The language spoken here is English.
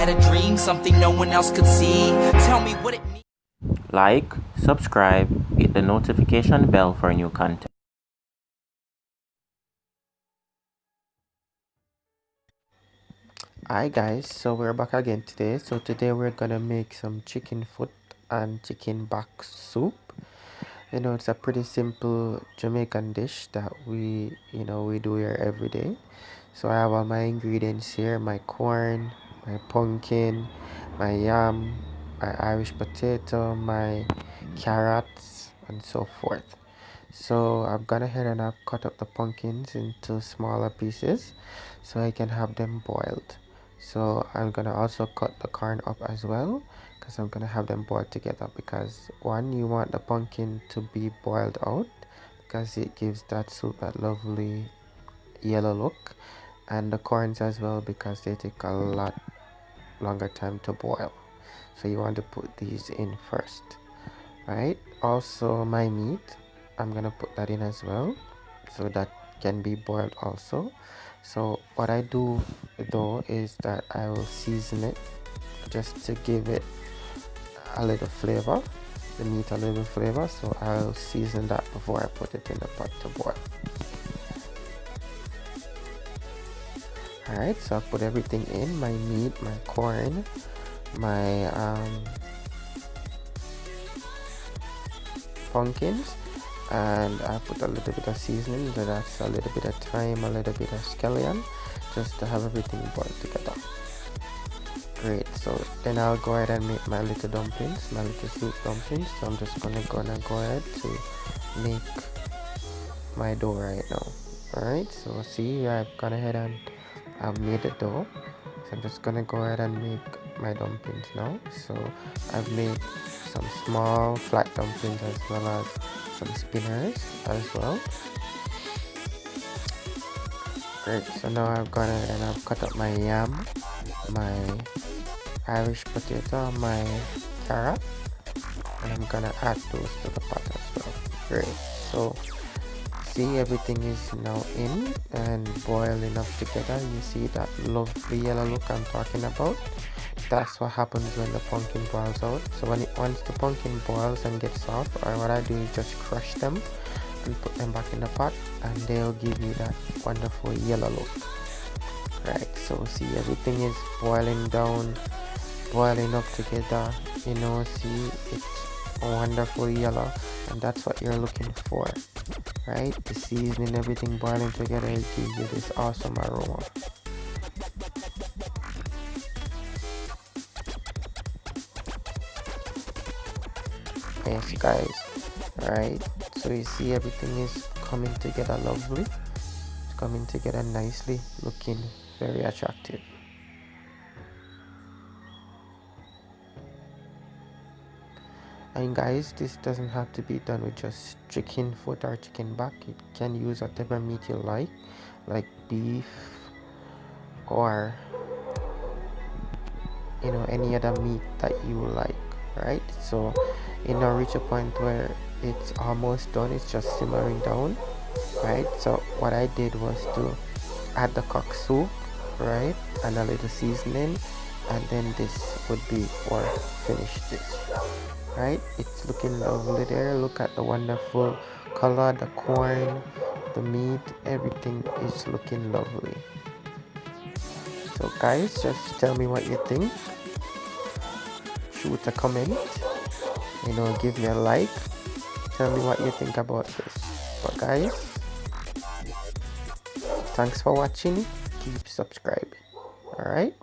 had a dream, something no one else could see. Tell me what it means. Like, subscribe, hit the notification bell for new content. Hi guys, so we're back again today. So today we're gonna make some chicken foot and chicken back soup. It's a pretty simple Jamaican dish that we do here every day. So I have all my ingredients here: my corn, my pumpkin, my yam, my Irish potato, my carrots, and so forth. So I've gone ahead and I've cut up the pumpkins into smaller pieces so I can have them boiled. So I'm gonna also cut the corn up as well because I'm gonna have them boiled together, because one, you want the pumpkin to be boiled out because it gives that soup that lovely yellow look, and the corns as well because they take a lot longer time to boil. So you want to put these in first, right? Also my meat, I'm gonna put that in as well so that can be boiled also. So what I do though is that I will season it just to give it a little flavor, the meat a little flavor. So I'll season that before I put it in the pot to boil. Alright, so I put everything in: my meat, my corn, my pumpkins, and I put a little bit of seasoning. So that's a little bit of thyme, a little bit of scallion, just to have everything boiled together. Great. So then I'll go ahead and make my little dumplings, my little soup dumplings. So I'm just gonna go ahead to make my dough right now. Alright, so see, I've gone ahead and I've made the dough. So I'm just gonna go ahead and make my dumplings now. So I've made some small flat dumplings as well as some spinners as well. Great. So now I've gone ahead and I've cut up my yam, my Irish potato, my carrot, and I'm gonna add those to the pot as well. Great. So see, everything is now in and boiling up together. You see that lovely yellow look I'm talking about? That's what happens when the pumpkin boils out. So once the pumpkin boils and gets soft, or what I do is just crush them and put them back in the pot, and they'll give you that wonderful yellow look. Right, so see, everything is boiling down, boiling up together. See, it's wonderful yellow, and that's what you're looking for, right? The seasoning, everything boiling together, it gives you this awesome aroma. Yes guys, alright, so you see everything is coming together lovely. It's coming together nicely, looking very attractive. And guys, this doesn't have to be done with just chicken foot or chicken back. You can use whatever meat you like beef or any other meat that you like, right? So now reach a point where it's almost done, it's just simmering down, right? So what I did was to add the cock soup, right, and a little seasoning, and then this would be our finished dish, right? It's looking lovely there. Look at the wonderful color, the corn, the meat, everything is looking lovely. So guys, just tell me what you think. Shoot a comment, give me a like, tell me what you think about this. But guys, thanks for watching, keep subscribing. Alright.